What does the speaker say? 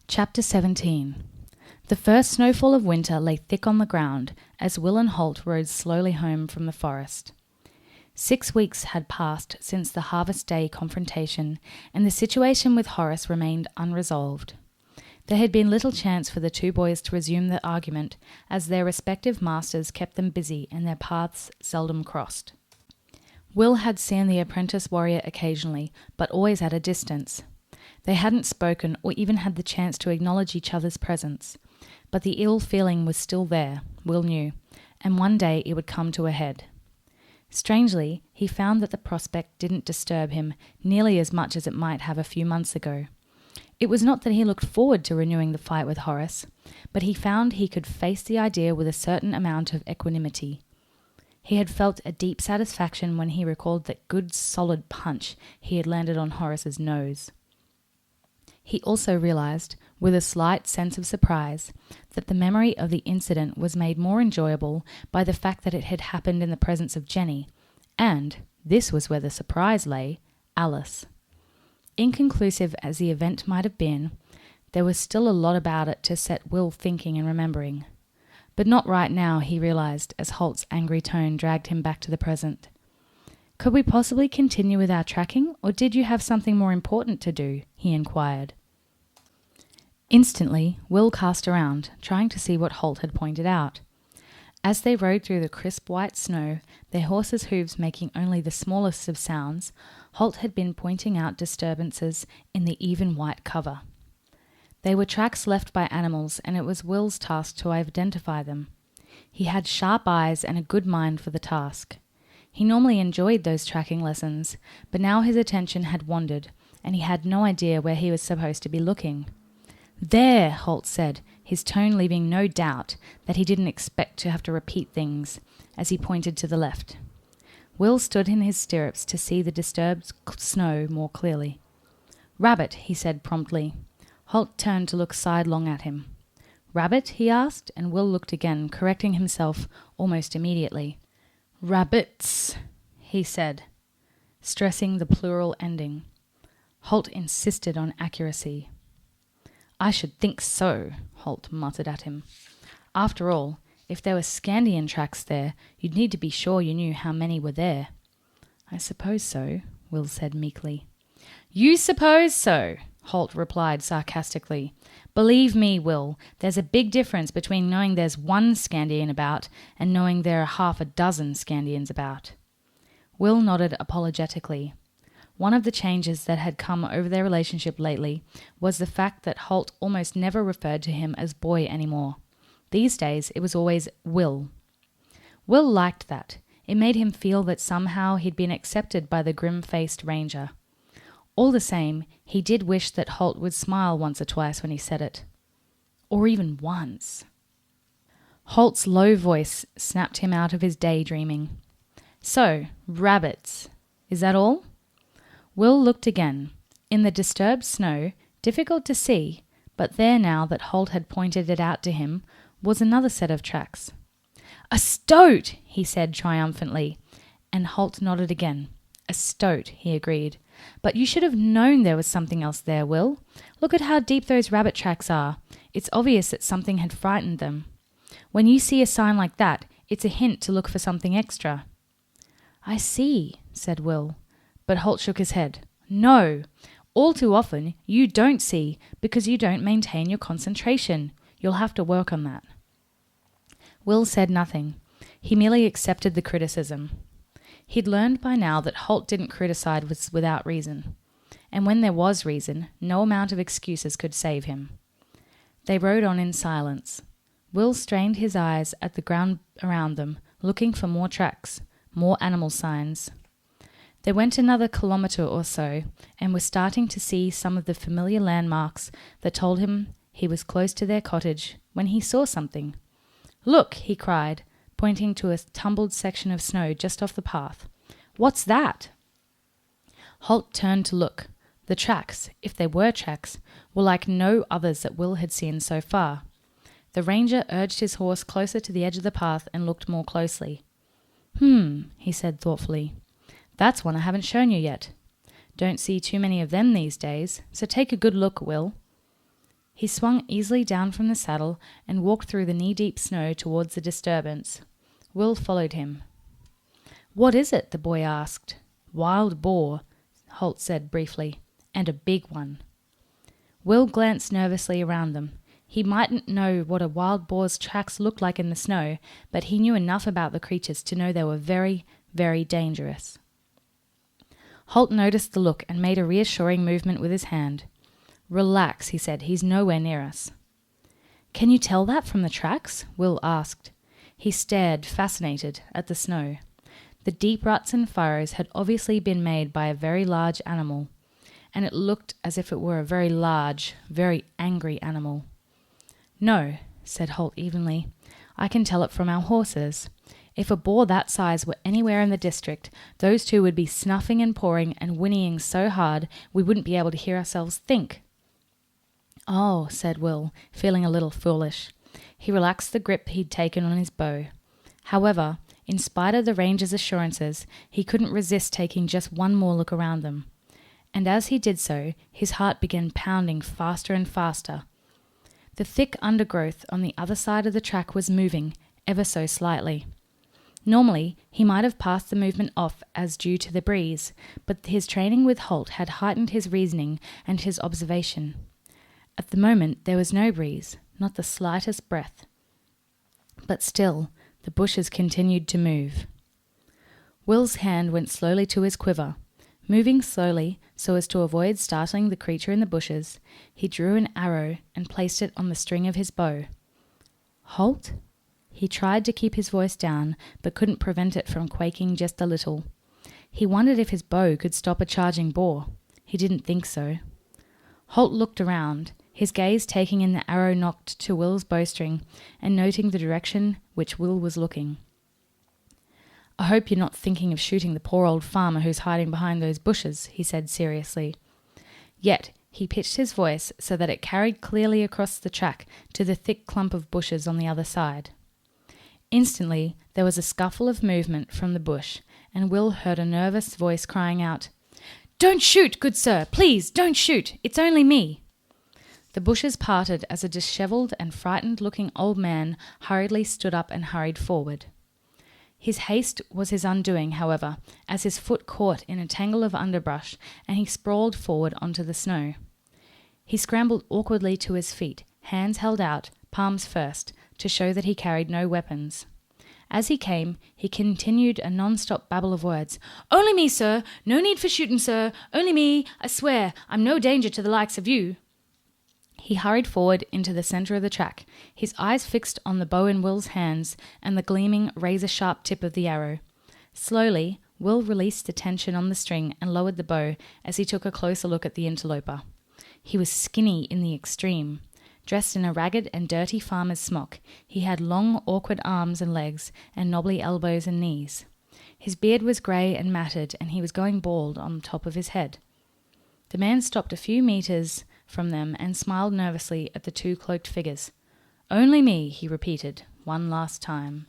Chapter 17. The first snowfall of winter lay thick on the ground as Will and Holt rode slowly home from the forest. 6 weeks had passed since the Harvest Day confrontation, and the situation with Horace remained unresolved. There had been little chance for the two boys to resume the argument, as their respective masters kept them busy and their paths seldom crossed. Will had seen the apprentice warrior occasionally, but always at a distance. They hadn't spoken or even had the chance to acknowledge each other's presence, but the ill feeling was still there, Will knew, and one day it would come to a head. Strangely, he found that the prospect didn't disturb him nearly as much as it might have a few months ago. It was not that he looked forward to renewing the fight with Horace, but he found he could face the idea with a certain amount of equanimity. He had felt a deep satisfaction when he recalled that good solid punch he had landed on Horace's nose. He also realized, with a slight sense of surprise, that the memory of the incident was made more enjoyable by the fact that it had happened in the presence of Jenny, and, this was where the surprise lay, Alice. Inconclusive as the event might have been, there was still a lot about it to set Will thinking and remembering. But not right now, he realized, as Holt's angry tone dragged him back to the present. "Could we possibly continue with our tracking, or did you have something more important to do?" he inquired. Instantly, Will cast around, trying to see what Holt had pointed out. As they rode through the crisp white snow, their horses' hooves making only the smallest of sounds, Holt had been pointing out disturbances in the even white cover. They were tracks left by animals, and it was Will's task to identify them. He had sharp eyes and a good mind for the task. He normally enjoyed those tracking lessons, but now his attention had wandered, and he had no idea where he was supposed to be looking. "There," Holt said, his tone leaving no doubt that he didn't expect to have to repeat things, as he pointed to the left. Will stood in his stirrups to see the disturbed snow more clearly. "Rabbit," he said promptly. Holt turned to look sidelong at him. "Rabbit?" he asked, and Will looked again, correcting himself almost immediately. "Rabbits," he said, stressing the plural ending. Holt insisted on accuracy. "I should think so," Holt muttered at him. "After all, if there were Scandian tracks there, you'd need to be sure you knew how many were there." "I suppose so," Will said meekly. "You suppose so," Holt replied sarcastically. "Believe me, Will, there's a big difference between knowing there's one Scandian about and knowing there are half a dozen Scandians about." Will nodded apologetically. One of the changes that had come over their relationship lately was the fact that Holt almost never referred to him as boy anymore. These days, it was always Will. Will liked that. It made him feel that somehow he'd been accepted by the grim-faced ranger. All the same, he did wish that Holt would smile once or twice when he said it. Or even once. Holt's low voice snapped him out of his daydreaming. "So, rabbits. Is that all?" Will looked again. In the disturbed snow, difficult to see, but there now that Holt had pointed it out to him, was another set of tracks. "A stoat!" he said triumphantly, and Holt nodded again. "A stoat," he agreed. "But you should have known there was something else there, Will. Look at how deep those rabbit tracks are. It's obvious that something had frightened them. When you see a sign like that, it's a hint to look for something extra." "I see," said Will. But Holt shook his head. "No. All too often, you don't see because you don't maintain your concentration. You'll have to work on that." Will said nothing. He merely accepted the criticism. He'd learned by now that Holt didn't criticize without reason. And when there was reason, no amount of excuses could save him. They rode on in silence. Will strained his eyes at the ground around them, looking for more tracks, more animal signs. They went another kilometre or so, and were starting to see some of the familiar landmarks that told him he was close to their cottage, when he saw something. "Look!" he cried, pointing to a tumbled section of snow just off the path. "What's that?" Holt turned to look. The tracks, if they were tracks, were like no others that Will had seen so far. The ranger urged his horse closer to the edge of the path and looked more closely. He said thoughtfully. "That's one I haven't shown you yet. Don't see too many of them these days, so take a good look, Will." He swung easily down from the saddle and walked through the knee-deep snow towards the disturbance. Will followed him. "What is it?" the boy asked. "Wild boar," Holt said briefly, "and a big one." Will glanced nervously around them. He mightn't know what a wild boar's tracks looked like in the snow, but he knew enough about the creatures to know they were very, very dangerous. Holt noticed the look and made a reassuring movement with his hand. "Relax," he said. "He's nowhere near us." "Can you tell that from the tracks?" Will asked. He stared, fascinated, at the snow. The deep ruts and furrows had obviously been made by a very large animal, and it looked as if it were a very large, very angry animal. "No," said Holt evenly. "I can tell it from our horses. If a boar that size were anywhere in the district, those two would be snuffing and pawing and whinnying so hard we wouldn't be able to hear ourselves think." "Oh," said Will, feeling a little foolish. He relaxed the grip he'd taken on his bow. However, in spite of the ranger's assurances, he couldn't resist taking just one more look around them. And as he did so, his heart began pounding faster and faster. The thick undergrowth on the other side of the track was moving, ever so slightly. Normally, he might have passed the movement off as due to the breeze, but his training with Holt had heightened his reasoning and his observation. At the moment, there was no breeze, not the slightest breath. But still, the bushes continued to move. Will's hand went slowly to his quiver. Moving slowly, so as to avoid startling the creature in the bushes, he drew an arrow and placed it on the string of his bow. "Holt?" He tried to keep his voice down, but couldn't prevent it from quaking just a little. He wondered if his bow could stop a charging boar. He didn't think so. Holt looked around, his gaze taking in the arrow nocked to Will's bowstring and noting the direction which Will was looking. "I hope you're not thinking of shooting the poor old farmer who's hiding behind those bushes," he said seriously. Yet he pitched his voice so that it carried clearly across the track to the thick clump of bushes on the other side. Instantly there was a scuffle of movement from the bush, and Will heard a nervous voice crying out, "Don't shoot, good sir! Please, don't shoot! It's only me!" The bushes parted as a dishevelled and frightened-looking old man hurriedly stood up and hurried forward. His haste was his undoing, however, as his foot caught in a tangle of underbrush and he sprawled forward onto the snow. He scrambled awkwardly to his feet, hands held out, palms first, to show that he carried no weapons. As he came, he continued a non-stop babble of words. "Only me, sir! No need for shooting, sir! Only me! I swear, I'm no danger to the likes of you!" He hurried forward into the centre of the track, his eyes fixed on the bow in Will's hands and the gleaming, razor-sharp tip of the arrow. Slowly, Will released the tension on the string and lowered the bow as he took a closer look at the interloper. He was skinny in the extreme. Dressed in a ragged and dirty farmer's smock, he had long, awkward arms and legs and knobbly elbows and knees. His beard was grey and matted, and he was going bald on the top of his head. The man stopped a few metres from them and smiled nervously at the two cloaked figures. "Only me," he repeated, one last time.